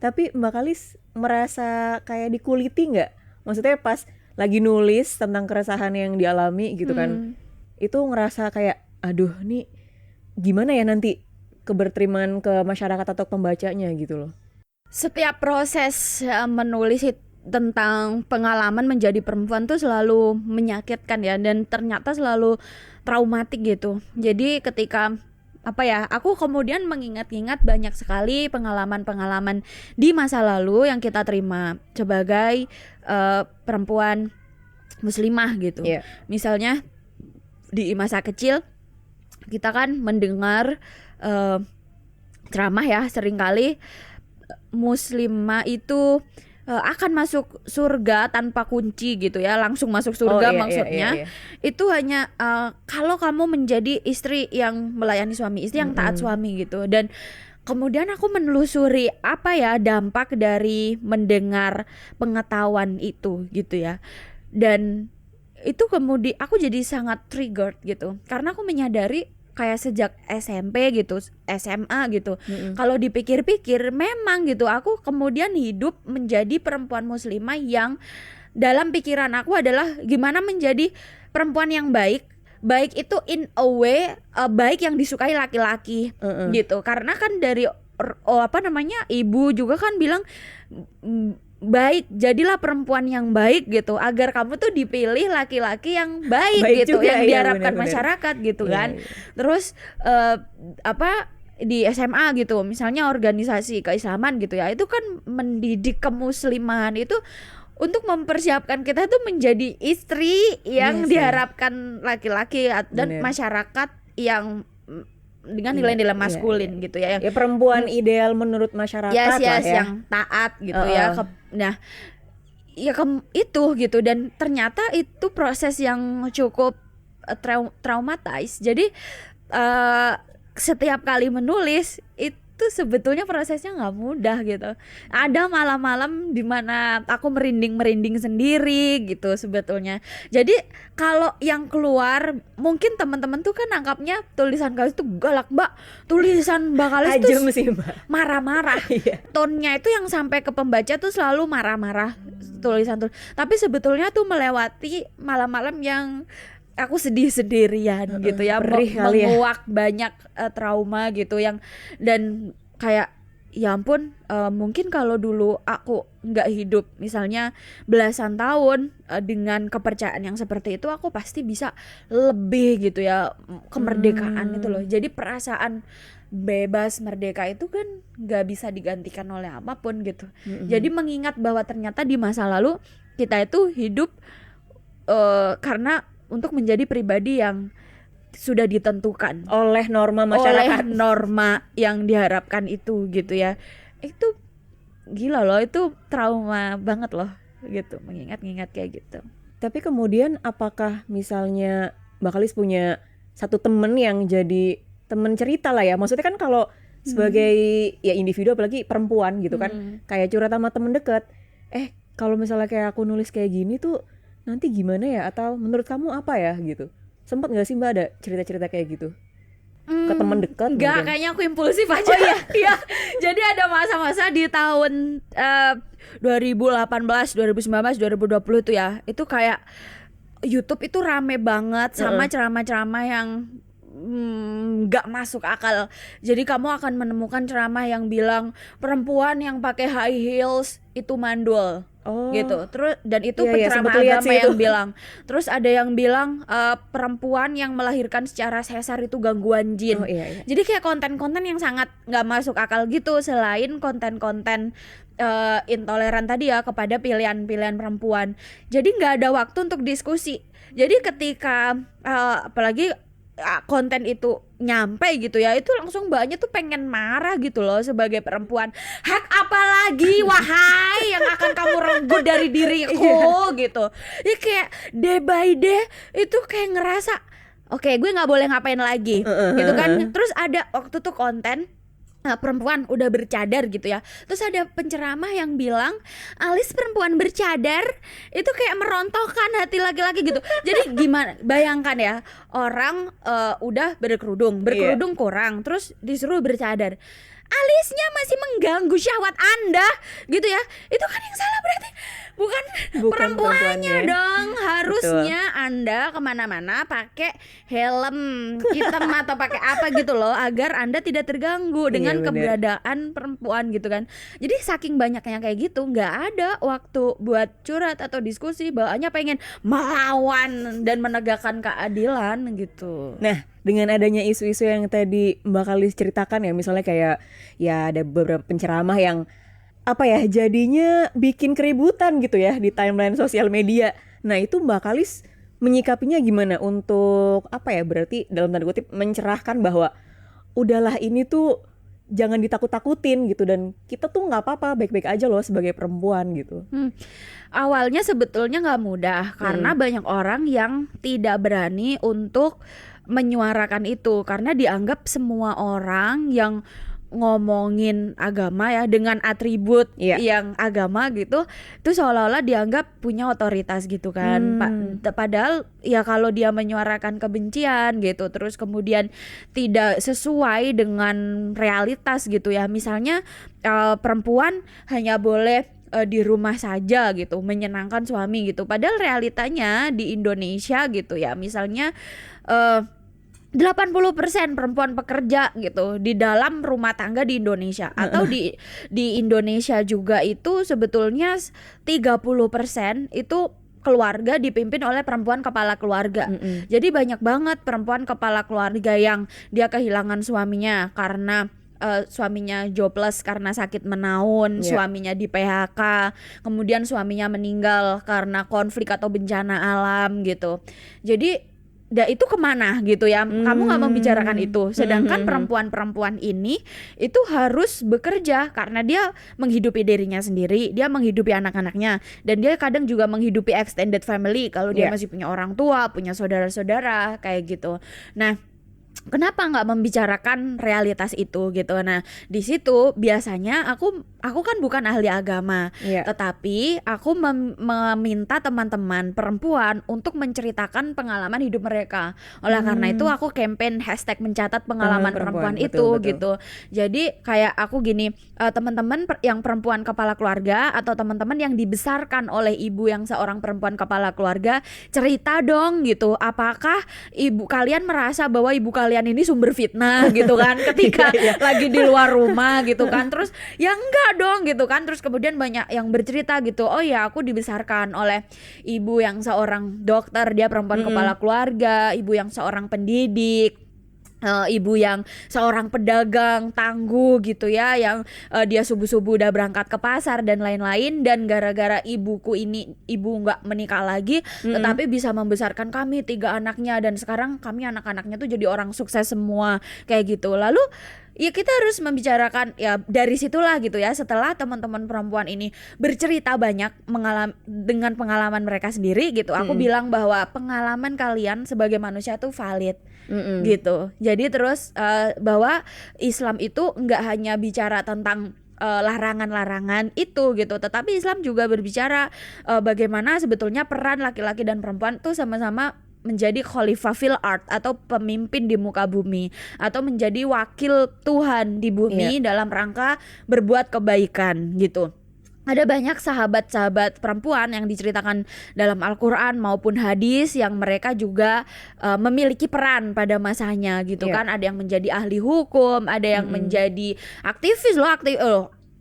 Tapi Mbak Kalis merasa kayak dikuliti nggak? Maksudnya pas lagi nulis tentang keresahan yang dialami gitu kan, itu ngerasa kayak aduh nih gimana ya nanti keberterimaan ke masyarakat atau pembacanya gitu loh. Setiap proses menulis tentang pengalaman menjadi perempuan tuh selalu menyakitkan ya, dan ternyata selalu traumatik gitu. Jadi ketika aku kemudian mengingat-ingat banyak sekali pengalaman-pengalaman di masa lalu yang kita terima sebagai perempuan muslimah gitu. Misalnya di masa kecil kita kan mendengar ceramah ya, seringkali muslimah itu akan masuk surga tanpa kunci gitu ya, langsung masuk surga maksudnya. Itu hanya kalau kamu menjadi istri yang melayani suami, istri yang taat suami gitu. Dan kemudian aku menelusuri apa ya dampak dari mendengar pengetahuan itu gitu ya. Dan itu kemudian aku jadi sangat triggered gitu, karena aku menyadari kayak sejak SMP gitu, SMA gitu. Kalau dipikir-pikir memang gitu, aku kemudian hidup menjadi perempuan muslimah yang dalam pikiran aku adalah gimana menjadi perempuan yang baik itu in a way baik yang disukai laki-laki gitu. Karena kan dari ibu juga kan bilang baik, jadilah perempuan yang baik gitu, agar kamu tuh dipilih laki-laki yang baik gitu, yang diharapkan masyarakat gitu kan. Terus di SMA gitu, misalnya organisasi keislaman gitu ya, itu kan mendidik kemuslimahan itu untuk mempersiapkan kita tuh menjadi istri yang diharapkan laki-laki dan masyarakat yang dengan nilai-nilai maskulin gitu ya, yang perempuan ideal menurut masyarakat lah ya, yang taat gitu ya. Nah itu gitu, dan ternyata itu proses yang cukup traumatis. Jadi setiap kali menulis itu sebetulnya prosesnya nggak mudah gitu. Ada malam-malam dimana aku merinding sendiri gitu sebetulnya. Jadi kalau yang keluar mungkin teman-teman tuh kan nangkapnya tulisan Kalis tuh galak, Mbak. Tulisan Mbak Kalis tuh marah-marah. Tonnya itu yang sampai ke pembaca tuh selalu marah-marah tulisan tuh. Tapi sebetulnya tuh melewati malam-malam yang aku sedih sendirian gitu ya, menguak banyak trauma gitu yang, dan kayak ya ampun, mungkin kalau dulu aku nggak hidup misalnya belasan tahun dengan kepercayaan yang seperti itu, aku pasti bisa lebih gitu ya, kemerdekaan itu loh. Jadi perasaan bebas merdeka itu kan nggak bisa digantikan oleh apapun gitu. Jadi mengingat bahwa ternyata di masa lalu kita itu hidup karena untuk menjadi pribadi yang sudah ditentukan oleh norma masyarakat, oleh norma yang diharapkan itu gitu ya. Itu gila loh, itu trauma banget loh gitu, mengingat-ingat kayak gitu. Tapi kemudian apakah misalnya Mbak Kalis punya satu temen yang jadi temen cerita lah ya. Maksudnya kan kalau sebagai ya individu apalagi perempuan gitu kan, kayak curhat sama temen deket, kalau misalnya kayak aku nulis kayak gini tuh nanti gimana ya, atau menurut kamu apa ya gitu. Sempet gak sih Mbak ada cerita-cerita kayak gitu ke temen dekat? Enggak, kayaknya aku impulsif aja. Oh iya, iya. Jadi ada masa-masa di tahun 2018, 2019, 2020 itu ya, itu kayak YouTube itu rame banget sama ceramah-ceramah yang nggak masuk akal. Jadi kamu akan menemukan ceramah yang bilang perempuan yang pakai high heels itu mandul. Gitu. Terus dan itu penceramah agama yang bilang. Terus ada yang bilang perempuan yang melahirkan secara sesar itu gangguan jin. Jadi kayak konten-konten yang sangat nggak masuk akal gitu. Selain konten-konten intoleran tadi ya kepada pilihan-pilihan perempuan. Jadi nggak ada waktu untuk diskusi. Jadi ketika apalagi konten itu nyampe gitu ya, itu langsung mbaknya tuh pengen marah gitu loh sebagai perempuan. Hak apa lagi wahai yang akan kamu renggut dari diriku gitu. Jadi kayak day by day itu kayak ngerasa oke, gue nggak boleh ngapain lagi gitu kan. Terus ada waktu tuh konten perempuan udah bercadar gitu ya. Terus ada penceramah yang bilang alis perempuan bercadar itu kayak merontokkan hati laki-laki gitu. Jadi gimana? Bayangkan ya, orang udah berkerudung kurang, terus disuruh bercadar. Alisnya masih mengganggu syahwat Anda gitu ya. Itu kan yang salah berarti bukan perempuannya dong. Harusnya Anda kemana-mana pakai helm hitam atau pakai apa gitu loh, agar Anda tidak terganggu dengan keberadaan perempuan gitu kan. Jadi saking banyaknya kayak gitu, nggak ada waktu buat curhat atau diskusi. Bawaannya pengen melawan dan menegakkan keadilan gitu. Nah, dengan adanya isu-isu yang tadi Mbak Kalis ceritakan ya, misalnya kayak ya ada beberapa penceramah yang apa ya, jadinya bikin keributan gitu ya di timeline sosial media. Nah, itu Mbak Kalis menyikapinya gimana untuk apa ya, berarti dalam tanda kutip mencerahkan bahwa udahlah ini tuh jangan ditakut-takutin gitu, dan kita tuh nggak apa-apa, baik-baik aja loh sebagai perempuan gitu. Awalnya sebetulnya nggak mudah karena banyak orang yang tidak berani untuk menyuarakan itu, karena dianggap semua orang yang ngomongin agama ya dengan atribut yang agama gitu, itu seolah-olah dianggap punya otoritas gitu kan. Padahal ya kalau dia menyuarakan kebencian gitu, terus kemudian tidak sesuai dengan realitas gitu ya, misalnya perempuan hanya boleh di rumah saja gitu, menyenangkan suami gitu, padahal realitanya di Indonesia gitu ya, misalnya 80% perempuan pekerja gitu di dalam rumah tangga di Indonesia, atau di Indonesia juga itu sebetulnya 30% itu keluarga dipimpin oleh perempuan kepala keluarga. Jadi banyak banget perempuan kepala keluarga yang dia kehilangan suaminya karena suaminya jobless karena sakit menaun, suaminya di PHK, kemudian suaminya meninggal karena konflik atau bencana alam gitu. Jadi itu kemana gitu ya, kamu nggak membicarakan itu, sedangkan perempuan-perempuan ini itu harus bekerja karena dia menghidupi dirinya sendiri, dia menghidupi anak-anaknya, dan dia kadang juga menghidupi extended family kalau dia masih punya orang tua, punya saudara-saudara kayak gitu. Nah, kenapa nggak membicarakan realitas itu gitu? Nah, di situ biasanya aku kan bukan ahli agama, tetapi aku meminta teman-teman perempuan untuk menceritakan pengalaman hidup mereka. Oleh karena itu aku campaign #mencatat pengalaman perempuan itu gitu. Jadi kayak aku gini, teman-teman yang perempuan kepala keluarga atau teman-teman yang dibesarkan oleh ibu yang seorang perempuan kepala keluarga, cerita dong gitu. Apakah ibu kalian merasa bahwa ibu kalian ini sumber fitnah gitu kan ketika lagi di luar rumah gitu kan? Terus ya enggak dong gitu kan. Terus kemudian banyak yang bercerita gitu, oh ya aku dibesarkan oleh ibu yang seorang dokter, dia perempuan kepala keluarga, ibu yang seorang pendidik, ibu yang seorang pedagang tangguh gitu ya, yang dia subuh-subuh udah berangkat ke pasar dan lain-lain, dan gara-gara ibu nggak menikah lagi, tetapi bisa membesarkan kami 3 anaknya, dan sekarang kami anak-anaknya tuh jadi orang sukses semua kayak gitu. Lalu ya kita harus membicarakan ya dari situlah gitu ya, setelah teman-teman perempuan ini bercerita banyak dengan pengalaman mereka sendiri gitu, aku bilang bahwa pengalaman kalian sebagai manusia tuh valid gitu. Jadi terus bahwa Islam itu nggak hanya bicara tentang larangan-larangan itu gitu, tetapi Islam juga berbicara bagaimana sebetulnya peran laki-laki dan perempuan tuh sama-sama menjadi khalifah fil ard, atau pemimpin di muka bumi, atau menjadi wakil Tuhan di bumi dalam rangka berbuat kebaikan gitu. Ada banyak sahabat-sahabat perempuan yang diceritakan dalam Al-Quran maupun hadis yang mereka juga memiliki peran pada masanya gitu kan. Ada yang menjadi ahli hukum, ada yang menjadi aktivis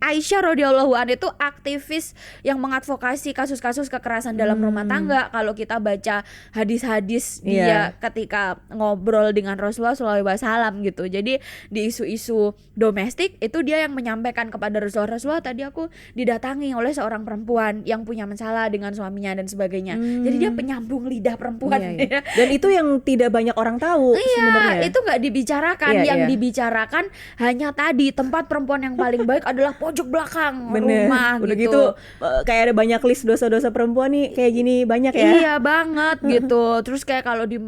Aisyah radhiyallahu anha itu aktivis yang mengadvokasi kasus-kasus kekerasan dalam rumah tangga. Kalau kita baca hadis-hadis dia ketika ngobrol dengan Rasulullah SAW gitu. Jadi di isu-isu domestik itu dia yang menyampaikan kepada Rasulullah, tadi aku didatangi oleh seorang perempuan yang punya masalah dengan suaminya dan sebagainya. Jadi dia penyambung lidah perempuan. Dan itu yang tidak banyak orang tahu sebenarnya. Itu nggak dibicarakan. Yang dibicarakan hanya tadi, tempat perempuan yang paling baik adalah pojok belakang rumah. Udah gitu. Kayak ada banyak list dosa-dosa perempuan nih kayak gini banyak ya. Iya banget gitu. Terus kayak kalau di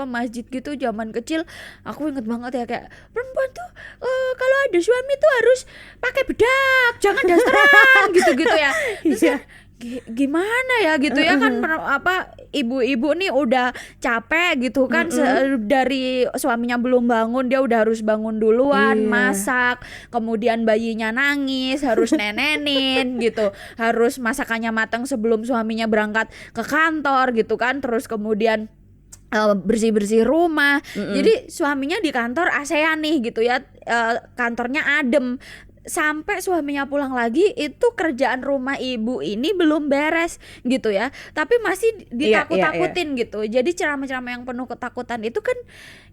masjid gitu zaman kecil, aku inget banget ya, kayak perempuan tuh kalau ada suami tuh harus pakai bedak, jangan dasteran gitu-gitu ya. Terus kan gimana ya gitu ya kan, ibu-ibu nih udah capek gitu kan, dari suaminya belum bangun dia udah harus bangun duluan, masak, kemudian bayinya nangis harus nenenin gitu, harus masakannya matang sebelum suaminya berangkat ke kantor gitu kan, terus kemudian bersih-bersih rumah. Jadi suaminya di kantor ASEAN nih gitu ya, kantornya adem. Sampai suaminya pulang lagi itu kerjaan rumah ibu ini belum beres gitu ya, tapi masih ditakut-takutin gitu. Jadi ceramah-ceramah yang penuh ketakutan itu kan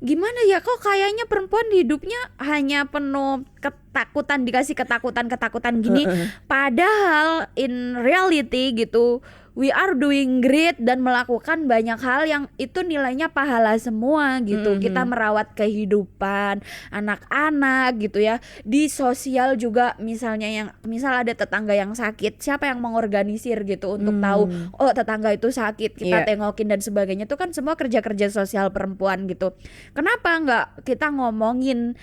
gimana ya, kok kayaknya perempuan hidupnya hanya penuh ketakutan, dikasih ketakutan gini, padahal in reality gitu we are doing great dan melakukan banyak hal yang itu nilainya pahala semua gitu. Kita merawat kehidupan anak-anak gitu ya. Di sosial juga, misalnya misal ada tetangga yang sakit, siapa yang mengorganisir gitu untuk tahu oh tetangga itu sakit, kita tengokin dan sebagainya. Itu kan semua kerja-kerja sosial perempuan gitu. Kenapa nggak kita ngomongin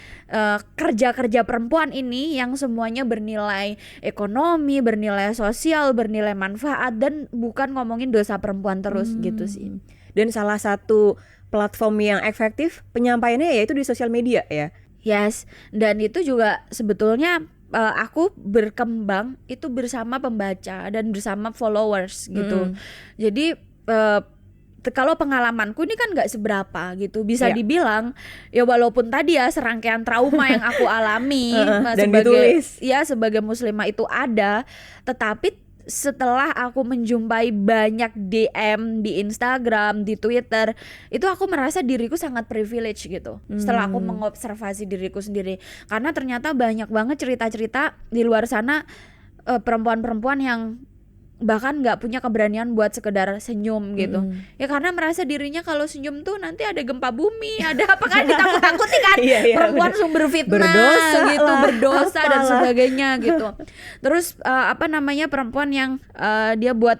kerja-kerja perempuan ini yang semuanya bernilai ekonomi, bernilai sosial, bernilai manfaat, dan bukan ngomongin dosa perempuan terus gitu sih. Dan salah satu platform yang efektif penyampaiannya yaitu di sosial media ya. Yes, dan itu juga sebetulnya aku berkembang itu bersama pembaca dan bersama followers gitu. Jadi kalau pengalamanku ini kan nggak seberapa gitu, bisa dibilang ya walaupun tadi ya serangkaian trauma yang aku alami sebagai muslimah itu ada, tetapi setelah aku menjumpai banyak DM di Instagram, di Twitter, itu aku merasa diriku sangat privilege gitu. Setelah aku mengobservasi diriku sendiri, karena ternyata banyak banget cerita-cerita di luar sana, perempuan-perempuan yang bahkan nggak punya keberanian buat sekedar senyum gitu. Ya karena merasa dirinya kalau senyum tuh nanti ada gempa bumi, ada apa kan, ditakut-takuti kan. Perempuan sumber fitnah berdosa dan sebagainya gitu. Terus perempuan yang dia buat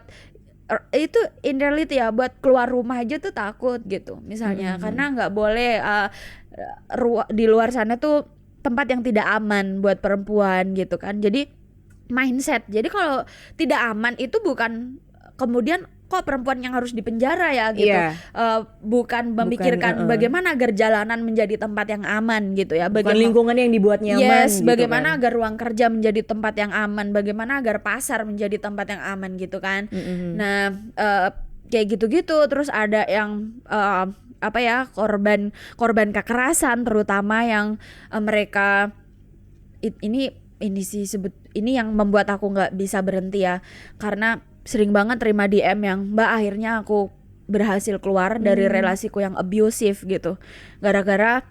itu in reality ya, buat keluar rumah aja tuh takut gitu misalnya, karena nggak boleh di luar sana tuh tempat yang tidak aman buat perempuan gitu kan. Jadi mindset. Jadi kalau tidak aman itu bukan kemudian kok perempuan yang harus dipenjara ya gitu. Bukan memikirkan bagaimana agar jalanan menjadi tempat yang aman gitu ya. Bukan lingkungan yang dibuat nyaman gitu bagaimana kan. agar ruang kerja menjadi tempat yang aman, bagaimana agar pasar menjadi tempat yang aman gitu kan. Nah, kayak gitu-gitu. Terus ada yang korban kekerasan, terutama yang mereka ini yang membuat aku nggak bisa berhenti ya, karena sering banget terima DM yang, Mbak, akhirnya aku berhasil keluar dari relasiku yang abusive gitu, gara-gara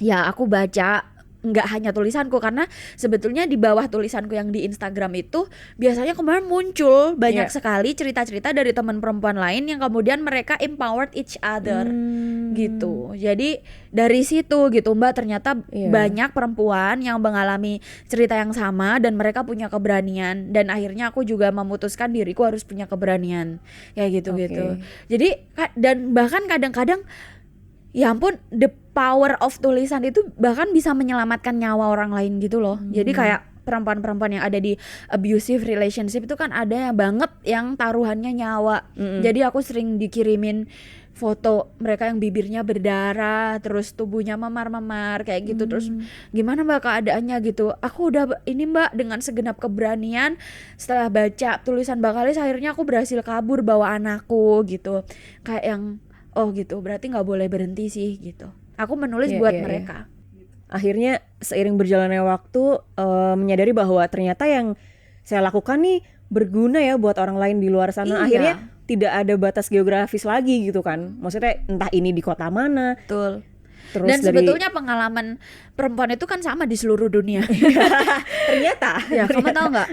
ya aku baca nggak hanya tulisanku, karena sebetulnya di bawah tulisanku yang di Instagram itu biasanya kemarin muncul banyak sekali cerita-cerita dari teman perempuan lain yang kemudian mereka empowered each other gitu. Jadi dari situ gitu Mbak, ternyata banyak perempuan yang mengalami cerita yang sama dan mereka punya keberanian, dan akhirnya aku juga memutuskan diriku harus punya keberanian kayak gitu-gitu. Jadi dan bahkan kadang-kadang ya ampun, the power of tulisan itu bahkan bisa menyelamatkan nyawa orang lain gitu loh. Jadi kayak perempuan-perempuan yang ada di abusive relationship itu kan ada yang banget yang taruhannya nyawa. Jadi aku sering dikirimin foto mereka yang bibirnya berdarah, terus tubuhnya memar-memar kayak gitu. Terus gimana Mbak keadaannya gitu. Aku udah ini Mbak, dengan segenap keberanian setelah baca tulisan Mbak Kalis akhirnya aku berhasil kabur bawa anakku gitu. Kayak yang oh gitu, berarti nggak boleh berhenti sih gitu. Aku menulis buat mereka. Akhirnya seiring berjalannya waktu menyadari bahwa ternyata yang saya lakukan nih berguna ya buat orang lain di luar sana. Akhirnya tidak ada batas geografis lagi gitu kan. Maksudnya entah ini di kota mana. Betul. Terus dan sebetulnya pengalaman perempuan itu kan sama di seluruh dunia. Ternyata. Ya, kamu tahu nggak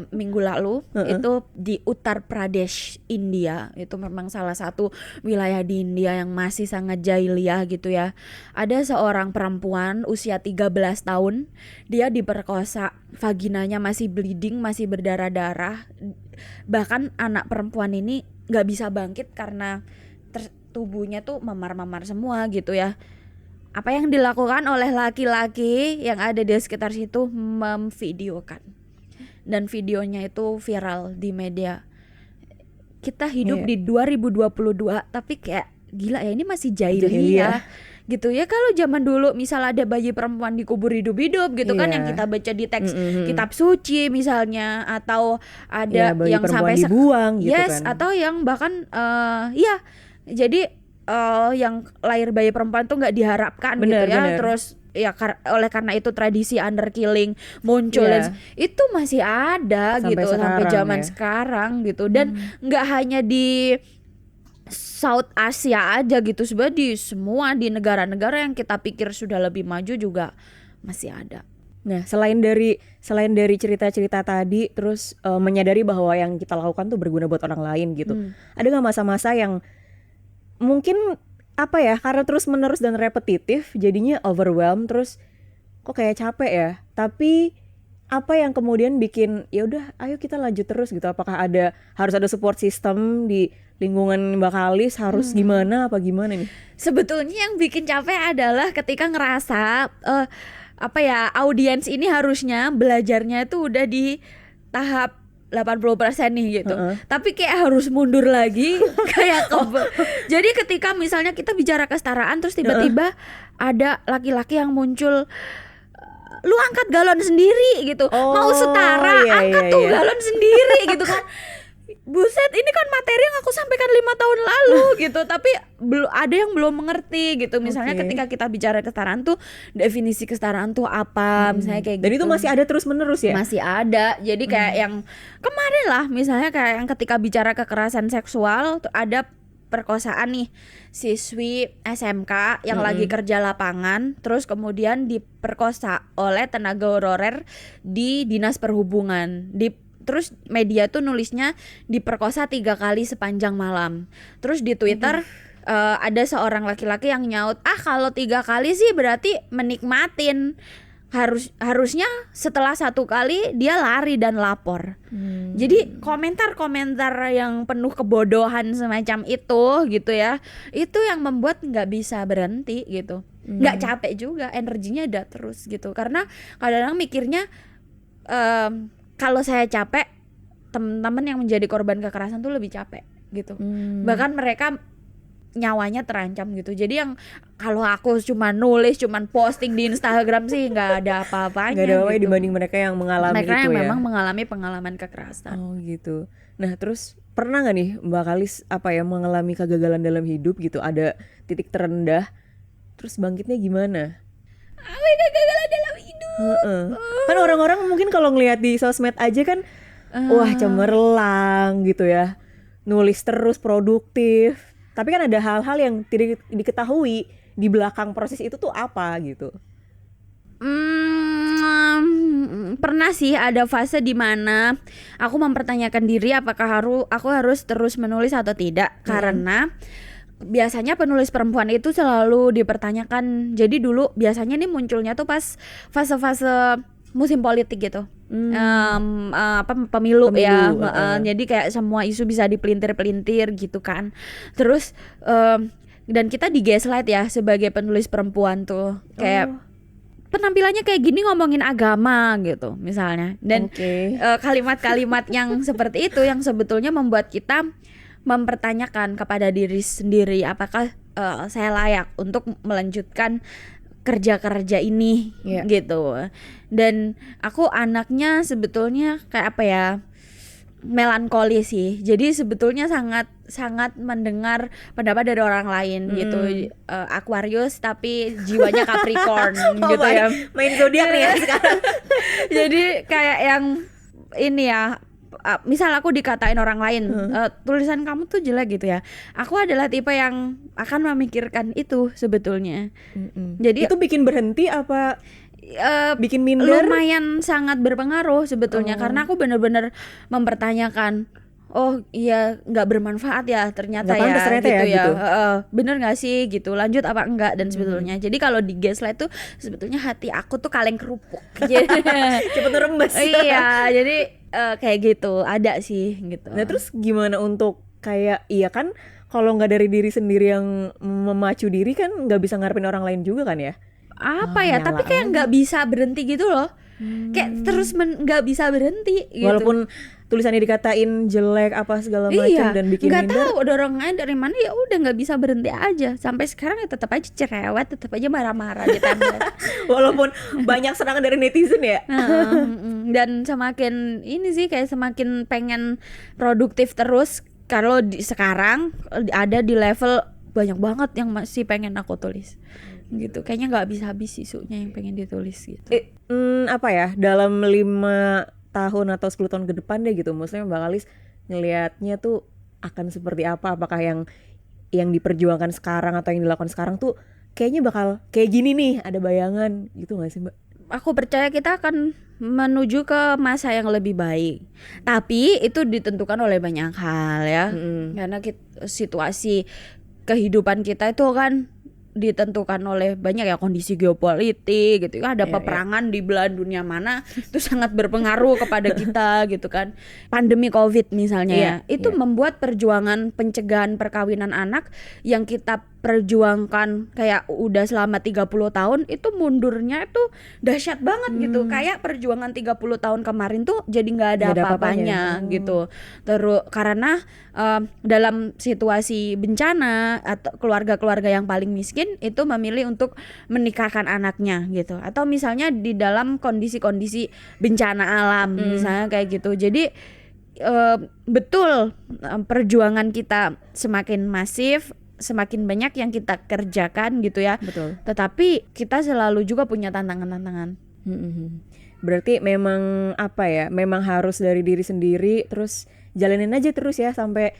minggu lalu itu di Uttar Pradesh, India, itu memang salah satu wilayah di India yang masih sangat jahiliyah gitu ya. Ada seorang perempuan usia 13 tahun, dia diperkosa, vaginanya masih bleeding, masih berdarah-darah. Bahkan anak perempuan ini nggak bisa bangkit karena tubuhnya tuh memar-memar semua gitu ya. Apa yang dilakukan oleh laki-laki yang ada di sekitar situ, memvideokan, dan videonya itu viral di media. Kita hidup di 2022 tapi kayak gila ya, ini masih jahiliyah gitu ya. Kalau zaman dulu misal ada bayi perempuan dikubur hidup-hidup gitu kan, yang kita baca di teks kitab suci misalnya, atau ada yang sampai dibuang gitu kan. atau yang bahkan jadi yang lahir bayi perempuan tuh nggak diharapkan gitu ya. Terus ya oleh karena itu tradisi under killing muncul dan itu masih ada sampai gitu sampai zaman sekarang gitu. Dan nggak hanya di South Asia aja gitu, sebenarnya di semua di negara-negara yang kita pikir sudah lebih maju juga masih ada. Nah, selain dari cerita-cerita tadi, terus menyadari bahwa yang kita lakukan tuh berguna buat orang lain gitu. Ada nggak masa-masa yang mungkin apa ya, karena terus menerus dan repetitif jadinya overwhelmed, terus kok kayak capek ya, tapi apa yang kemudian bikin ya udah ayo kita lanjut terus gitu? Apakah harus ada support system di lingkungan Mbak Kalis, harus gimana nih? Sebetulnya yang bikin capek adalah ketika ngerasa audiens ini harusnya belajarnya itu udah di tahap 80% nih gitu. Tapi kayak harus mundur lagi kayak Jadi ketika misalnya kita bicara kesetaraan terus tiba-tiba ada laki-laki yang muncul, lu angkat galon sendiri gitu. Mau setara, angkat tuh galon sendiri gitu kan. Buset, ini kan materi yang aku sampaikan 5 tahun lalu gitu, tapi ada yang belum mengerti gitu. Misalnya ketika kita bicara kesetaraan tuh, definisi kesetaraan tuh apa, misalnya kayak dan gitu. itu masih ada terus menerus ya? Masih ada. Jadi kayak yang kemarin lah, misalnya kayak yang ketika bicara kekerasan seksual tuh ada perkosaan nih, siswi SMK yang lagi kerja lapangan, terus kemudian diperkosa oleh tenaga honorer di Dinas Perhubungan. Terus media tuh nulisnya diperkosa 3 kali sepanjang malam. Terus di Twitter ada seorang laki-laki yang nyaut, kalau 3 kali sih berarti menikmatin. Harusnya setelah 1 kali dia lari dan lapor. Jadi komentar-komentar yang penuh kebodohan semacam itu gitu ya, itu yang membuat nggak bisa berhenti gitu. Nggak capek juga, energinya ada terus gitu. Karena kadang-kadang mikirnya kalau saya capek, teman-teman yang menjadi korban kekerasan tuh lebih capek gitu. Bahkan mereka nyawanya terancam gitu. Jadi yang kalau aku cuma nulis, cuma posting di Instagram sih nggak ada apa-apanya. Nggak ada apa-apa gitu. dibanding mereka yang mengalami mereka itu yang ya. memang mengalami pengalaman kekerasan. Oh gitu. Nah terus pernah nggak nih Mbak Kalis mengalami kegagalan dalam hidup gitu? Ada titik terendah, terus bangkitnya gimana? Kegagalan dalam hidup. Kan orang-orang mungkin kalau ngelihat di sosmed aja kan, wah cemerlang gitu ya, nulis terus produktif. Tapi kan ada hal-hal yang tidak diketahui di belakang proses itu tuh apa gitu? Pernah sih ada fase di mana aku mempertanyakan diri apakah aku harus terus menulis atau tidak, karena biasanya penulis perempuan itu selalu dipertanyakan. Jadi dulu biasanya nih munculnya tuh pas fase-fase musim politik gitu. Pemilu ya. Jadi kayak semua isu bisa dipelintir-pelintir gitu kan. Terus dan kita di-gaslight ya sebagai penulis perempuan tuh. Kayak penampilannya kayak gini ngomongin agama gitu misalnya. Dan kalimat-kalimat yang seperti itu yang sebetulnya membuat kita mempertanyakan kepada diri sendiri apakah saya layak untuk melanjutkan kerja ini gitu. Dan aku anaknya sebetulnya kayak apa ya, melankoli sih. Jadi sebetulnya sangat mendengar pendapat dari orang lain gitu. Aquarius tapi jiwanya Capricorn gitu ya. Main zodiak nih ya sekarang. Jadi kayak yang ini ya, misal aku dikatain orang lain tulisan kamu tuh jelek gitu ya, aku adalah tipe yang akan memikirkan itu sebetulnya. Jadi itu bikin berhenti apa bikin minder? Lumayan sangat berpengaruh sebetulnya, karena aku benar-benar mempertanyakan, oh iya nggak bermanfaat ya ternyata ya gitu ya, bener nggak sih gitu, lanjut apa enggak. Dan sebetulnya jadi kalau di gaslight tuh sebetulnya hati aku tuh kaleng kerupuk cepet rembes. Iya, jadi kayak gitu ada sih gitu. Nah terus gimana untuk kayak, iya kan kalau nggak dari diri sendiri yang memacu diri kan nggak bisa ngarepin orang lain juga kan ya? Apa ya, tapi kayak nggak bisa berhenti gitu loh. Kayak terus nggak bisa berhenti gitu. Walaupun tulisannya dikatain jelek apa segala macam dan bikin minder. Nggak tahu dorongannya dari mana, ya udah nggak bisa berhenti aja. Sampai sekarang ya tetap aja cerewet, tetap aja marah-marah di timeline. Walaupun banyak serangan dari netizen ya. Dan semakin ini sih kayak semakin pengen produktif terus. Kalau sekarang ada di level banyak banget yang masih pengen aku tulis gitu. Kayaknya nggak habis-habis isunya yang pengen ditulis gitu. Apa ya, dalam 5 tahun atau 10 tahun ke depan deh gitu, maksudnya Mbak Kalis ngelihatnya tuh akan seperti apa? Apakah yang diperjuangkan sekarang atau yang dilakukan sekarang tuh kayaknya bakal kayak gini nih, ada bayangan gitu gak sih Mbak? Aku percaya kita akan menuju ke masa yang lebih baik, tapi itu ditentukan oleh banyak hal ya. Karena situasi kehidupan kita itu kan ditentukan oleh banyak ya, kondisi geopolitik gitu ya, ada peperangan di belahan dunia mana itu sangat berpengaruh kepada kita gitu kan. Pandemi Covid misalnya itu membuat perjuangan pencegahan perkawinan anak yang kita perjuangkan kayak udah selama 30 tahun itu mundurnya itu dahsyat banget gitu. Kayak perjuangan 30 tahun kemarin tuh jadi nggak ada apa-apanya gitu. Terus karena dalam situasi bencana atau keluarga-keluarga yang paling miskin itu memilih untuk menikahkan anaknya gitu. Atau misalnya di dalam kondisi-kondisi bencana alam misalnya kayak gitu. Jadi betul perjuangan kita semakin masif, semakin banyak yang kita kerjakan gitu ya. Betul. Tetapi kita selalu juga punya tantangan-tantangan. Berarti memang apa ya, memang harus dari diri sendiri, terus jalanin aja terus ya sampai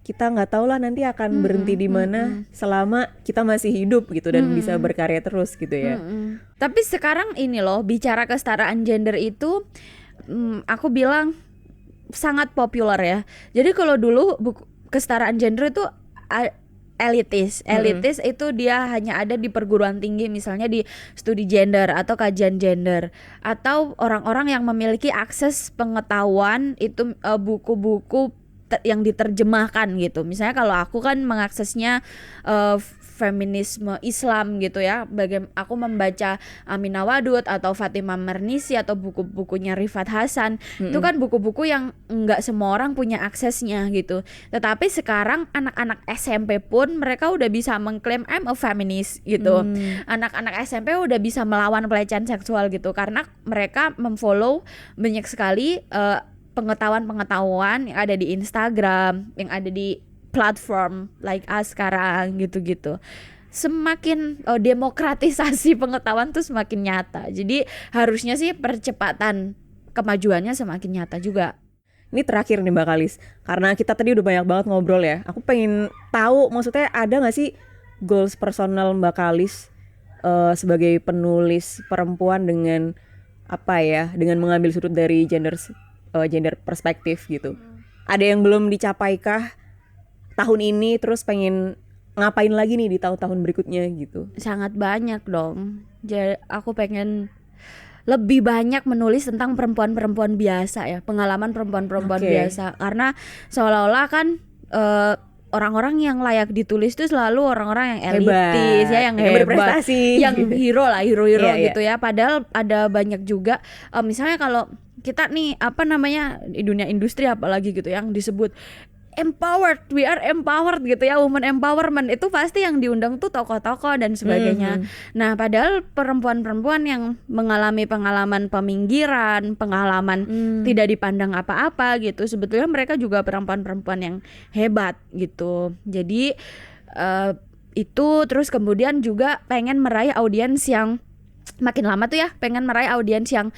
kita nggak tahu lah nanti akan berhenti di mana selama kita masih hidup gitu dan bisa berkarya terus gitu ya. Tapi sekarang ini loh, bicara kesetaraan gender itu aku bilang sangat populer ya. Jadi kalau dulu kesetaraan gender itu elitis itu dia hanya ada di perguruan tinggi, misalnya di studi gender atau kajian gender, atau orang-orang yang memiliki akses pengetahuan itu buku-buku yang diterjemahkan gitu. Misalnya kalau aku kan mengaksesnya feminisme Islam gitu ya. Aku membaca Aminah Wadud atau Fatimah Mernissi atau buku-bukunya Rifat Hasan. Itu kan buku-buku yang enggak semua orang punya aksesnya gitu. Tetapi sekarang anak-anak SMP pun mereka udah bisa mengklaim I'm a feminist gitu. Anak-anak SMP udah bisa melawan pelecehan seksual gitu karena mereka memfollow banyak sekali pengetahuan-pengetahuan yang ada di Instagram, yang ada di platform like us sekarang gitu-gitu. Semakin demokratisasi pengetahuan tuh semakin nyata. Jadi harusnya sih percepatan kemajuannya semakin nyata juga. Ini terakhir nih Mbak Kalis, karena kita tadi udah banyak banget ngobrol ya. Aku pengen tahu, maksudnya ada gak sih goals personal Mbak Kalis sebagai penulis perempuan dengan apa ya, dengan mengambil sudut dari gender perspektif gitu. Ada yang belum dicapai kah tahun ini, terus pengen ngapain lagi nih di tahun-tahun berikutnya gitu? Sangat banyak dong. Jadi aku pengen lebih banyak menulis tentang perempuan-perempuan biasa ya, pengalaman perempuan-perempuan biasa. Karena seolah-olah kan orang-orang yang layak ditulis itu selalu orang-orang yang elitis ya, yang hebat, berprestasi, yang hero Iya, gitu ya. Padahal ada banyak juga misalnya kalau kita nih apa namanya di dunia industri apalagi gitu yang disebut empowered, we are empowered gitu ya, woman empowerment, itu pasti yang diundang tuh tokoh-tokoh dan sebagainya. Nah, padahal perempuan-perempuan yang mengalami pengalaman peminggiran, pengalaman tidak dipandang apa-apa gitu, sebetulnya mereka juga perempuan-perempuan yang hebat gitu. Jadi itu terus kemudian juga pengen meraih audiens yang makin lama tuh ya, pengen meraih audiens yang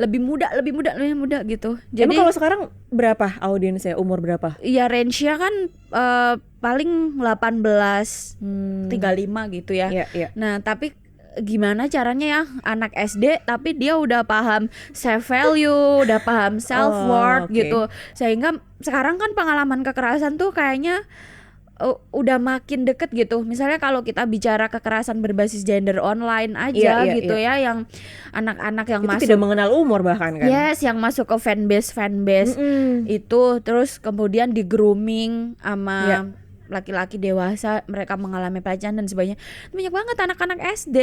lebih muda gitu. Jadi emang kalau sekarang berapa audiensnya, umur berapa? Ya range-nya kan paling 18 35 gitu ya. Nah, tapi gimana caranya ya anak SD tapi dia udah paham self value, udah paham self worth gitu. Sehingga sekarang kan pengalaman kekerasan tuh kayaknya udah makin deket gitu. Misalnya kalau kita bicara kekerasan berbasis gender online aja gitu ya, yang anak-anak yang itu masuk tidak mengenal umur bahkan kan. Yes, yang masuk ke fanbase itu terus kemudian di grooming sama laki-laki dewasa, mereka mengalami pelecehan dan sebagainya. Banyak banget anak-anak SD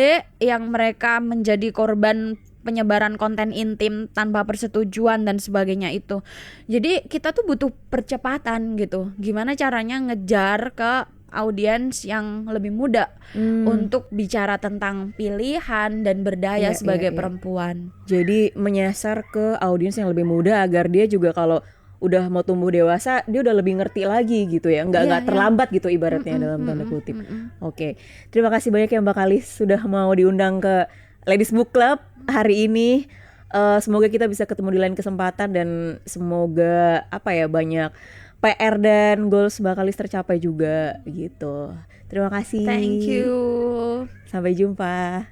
yang mereka menjadi korban penyebaran konten intim tanpa persetujuan dan sebagainya itu. Jadi kita tuh butuh percepatan gitu. Gimana caranya ngejar ke audiens yang lebih muda untuk bicara tentang pilihan dan berdaya sebagai perempuan. Jadi menyasar ke audiens yang lebih muda agar dia juga kalau udah mau tumbuh dewasa dia udah lebih ngerti lagi gitu ya, nggak terlambat gitu ibaratnya dalam tanda kutip. Oke, terima kasih banyak ya Mbak Kalis sudah mau diundang ke Ladies Book Club hari ini. Semoga kita bisa ketemu di lain kesempatan dan semoga apa ya, banyak PR dan goals Mbak Kalis tercapai juga gitu. Terima kasih. Thank you. Sampai jumpa.